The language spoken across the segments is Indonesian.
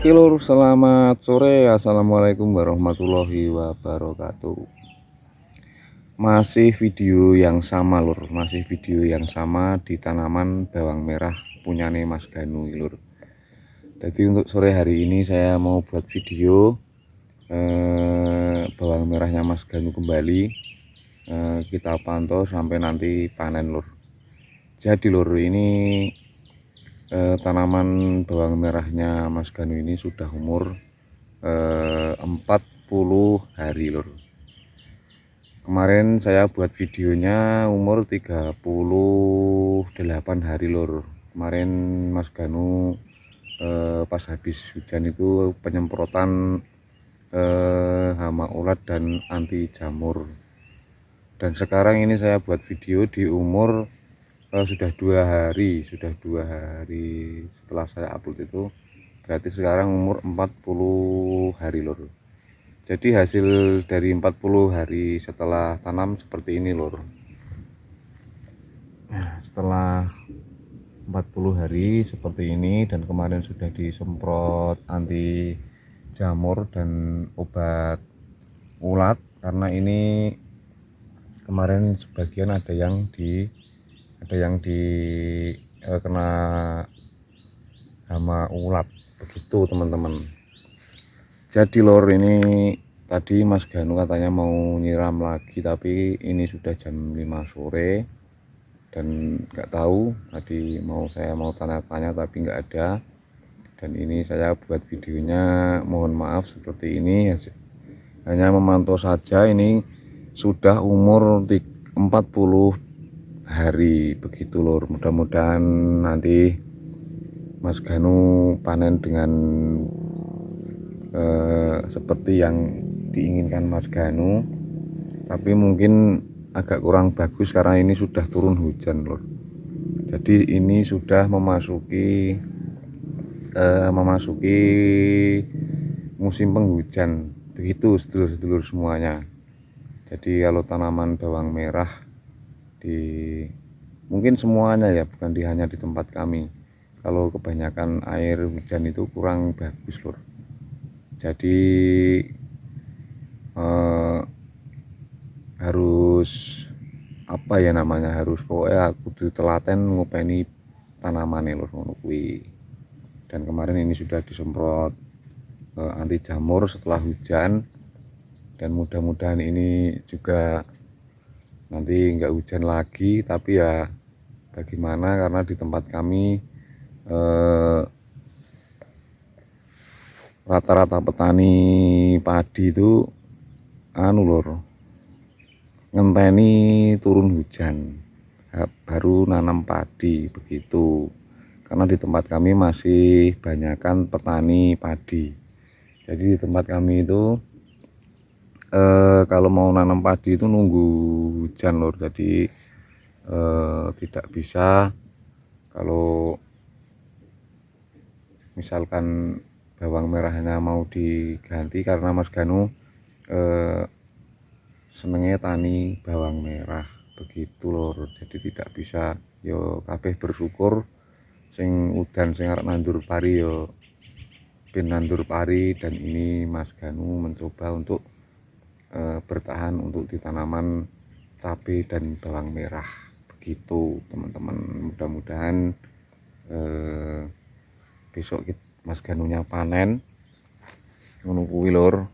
Oke lur, selamat sore. Assalamualaikum warahmatullahi wabarakatuh. Masih video yang sama lur, masih video yang sama di tanaman bawang merah punyane Mas Ganu lur. Jadi untuk sore hari ini saya mau buat video bawang merahnya Mas Ganu kembali. Kita pantau sampai nanti panen lur. Jadi lur, ini tanaman bawang merahnya Mas Ganu ini sudah umur 40 hari lur. Kemarin saya buat videonya umur 38 hari lur. Kemarin Mas Ganu pas habis hujan itu penyemprotan hama ulat dan anti jamur. Dan sekarang ini saya buat video di umur sudah 2 hari setelah saya upload itu, berarti sekarang umur 40 hari lur. Jadi hasil dari 40 hari setelah tanam seperti ini lur. Nah, setelah 40 hari seperti ini, dan kemarin sudah disemprot anti jamur dan obat ulat, karena ini kemarin sebagian ada yang kena hama ulat begitu teman-teman. Jadi lor, ini tadi Mas Ganu katanya mau nyiram lagi, tapi ini sudah jam 5 sore dan nggak tahu, tadi saya mau tanya-tanya tapi nggak ada. Dan ini saya buat videonya, mohon maaf seperti ini, hanya memantau saja. Ini sudah umur 40 hari begitu lor. Mudah-mudahan nanti Mas Ganu panen dengan seperti yang diinginkan Mas Ganu, tapi mungkin agak kurang bagus karena ini sudah turun hujan lor. Jadi ini sudah memasuki musim penghujan begitu sedulur-sedulur semuanya. Jadi kalau tanaman bawang merah mungkin semuanya ya, bukan hanya di tempat kami, kalau kebanyakan air hujan itu kurang bagus lor. Jadi harus apa ya namanya, harus pokoknya kudu telaten ngopeni tanaman lur ngono kuwi. Dan kemarin ini sudah disemprot anti jamur setelah hujan, dan mudah-mudahan ini juga nanti nggak hujan lagi. Tapi ya bagaimana, karena di tempat kami rata-rata petani padi itu lur, ngenteni turun hujan baru nanam padi begitu. Karena di tempat kami masih banyakkan petani padi. Jadi di tempat kami itu kalau mau nanam padi itu nunggu hujan lur. Jadi tidak bisa, kalau misalkan bawang merahnya mau diganti, karena Mas Ganu senengnya tani bawang merah begitu lor. Jadi tidak bisa, yo kabeh bersyukur sing udan sing arep nandur pari yo ben nandur pari. Dan ini Mas Ganu mencoba untuk bertahan untuk di tanaman cabai dan bawang merah begitu teman-teman. Mudah-mudahan besok Mas Ganunya panen ngono kuwi lor.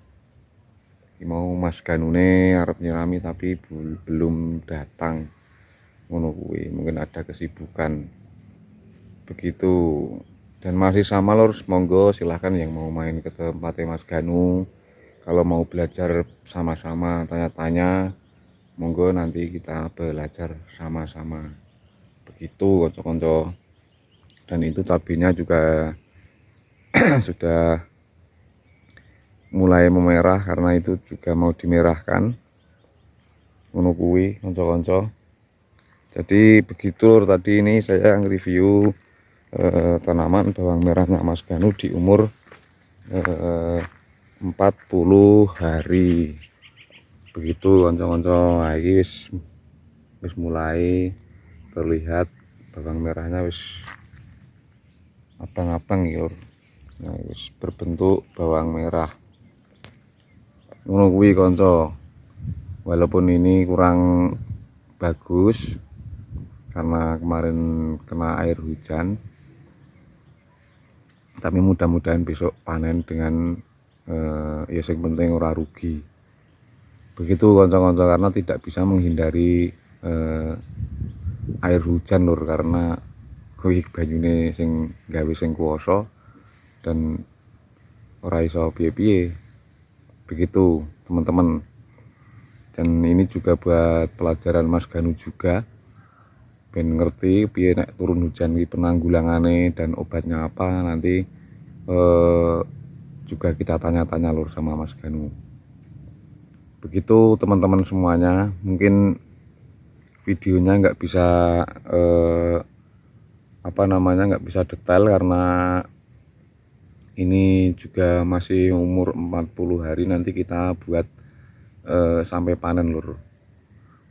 Mau Mas Ganune arep nyirami tapi belum datang ngono kuwi, mungkin ada kesibukan begitu. Dan masih sama lor, monggo silahkan yang mau main ke tempatnya Mas Ganu, kalau mau belajar sama-sama tanya-tanya, monggo nanti kita belajar sama-sama begitu konco-konco. Dan itu cabenya juga sudah mulai memerah, karena itu juga mau dimerahkan ngono kuwi konco-konco. Jadi begitu lur, tadi ini saya nge-review tanaman bawang merahnya Mas Ganu di umur 40 hari begitu konco-konco. Nah, ini wis mulai terlihat bawang merahnya wis abang-abang ya lur. Nah, wis berbentuk bawang merah. Ngono kuwi kanca. Walaupun ini kurang bagus karena kemarin kena air hujan, tapi mudah-mudahan besok panen dengan ya sing penting ora rugi. Begitu kanca-kanca, karena tidak bisa menghindari air hujan lur, karena kuwi banyune sing gawe sing kuwasa dan ora iso piye-piye. Begitu teman-teman. Dan ini juga buat pelajaran Mas Ganu juga, ben ngerti piye nek turun hujan iki penanggulangane dan obatnya apa. Nanti juga kita tanya-tanya lur sama Mas Ganu. Begitu teman-teman semuanya. Mungkin videonya nggak bisa nggak bisa detail karena ini juga masih umur 40 hari. Nanti kita buat sampai panen lur.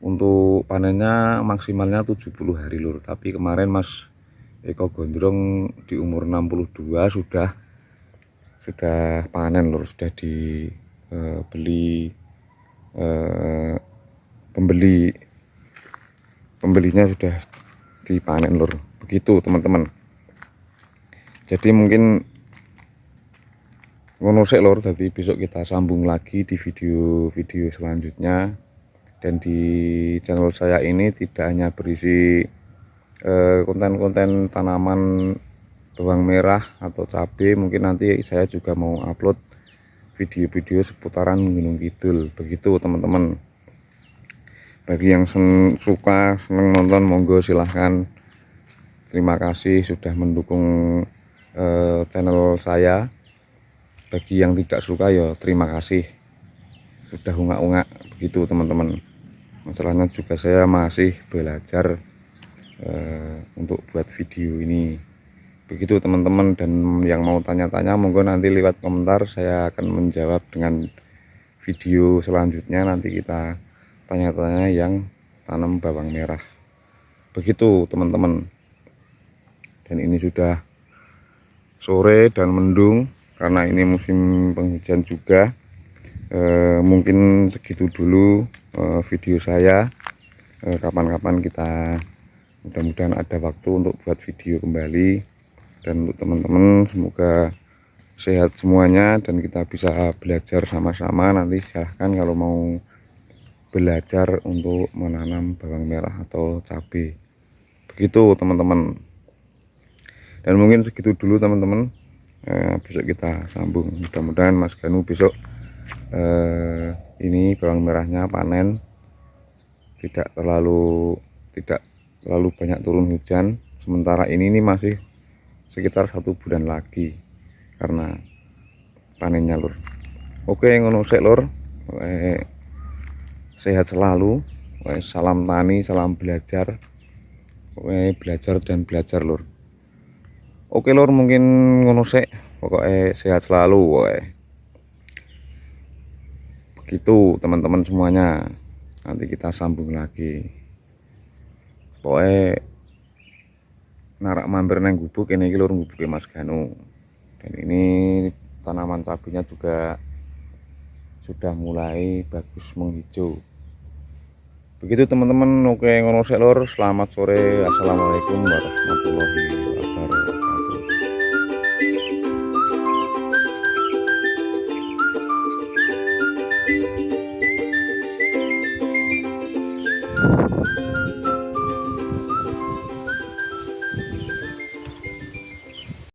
Untuk panennya maksimalnya 70 hari lur, tapi kemarin Mas Eko Gondrong di umur 62 sudah panen lur, sudah dibeli pembelinya sudah dipanen lur. Begitu teman-teman. Jadi mungkin ngono sik lur, jadi besok kita sambung lagi di video selanjutnya. Dan di channel saya ini tidak hanya berisi konten-konten tanaman bawang merah atau cabai, mungkin nanti saya juga mau upload video-video seputaran Gunung Kidul. Begitu teman-teman. Bagi yang seneng nonton, monggo silahkan. Terima kasih sudah mendukung channel saya. Bagi yang tidak suka ya terima kasih sudah ungak-ungak. Begitu teman-teman. Masalahnya juga saya masih belajar untuk buat video ini. Begitu teman-teman. Dan yang mau tanya-tanya monggo nanti lewat komentar, saya akan menjawab dengan video selanjutnya. Nanti kita tanya-tanya yang tanam bawang merah. Begitu teman-teman. Dan ini sudah sore dan mendung karena ini musim penghujan juga. Mungkin segitu dulu video saya. Kapan-kapan kita mudah-mudahan ada waktu untuk buat video kembali. Dan untuk teman-teman semoga sehat semuanya dan kita bisa belajar sama-sama. Nanti silahkan kalau mau belajar untuk menanam bawang merah atau cabai. Begitu teman-teman. Dan mungkin segitu dulu teman-teman. Besok kita sambung. Mudah-mudahan Mas Ganu besok ini bawang merahnya panen, tidak terlalu banyak turun hujan. Sementara ini masih sekitar 1 bulan lagi karena panennya lur. Oke ngono sik lur. Sehat selalu. Salam tani, salam belajar. Belajar dan belajar lur. Oke lur, mungkin ngono sik. Pokoknya sehat selalu. Begitu teman-teman semuanya. Nanti kita sambung lagi. Pokoknya narak mampir neng gubuk ini lur, gubuknya Mas Ganu. Dan ini tanaman cabenya juga sudah mulai bagus menghijau. Begitu teman-teman. Oke ngono sik lur. Selamat sore. Assalamualaikum warahmatullahi wabarakatuh.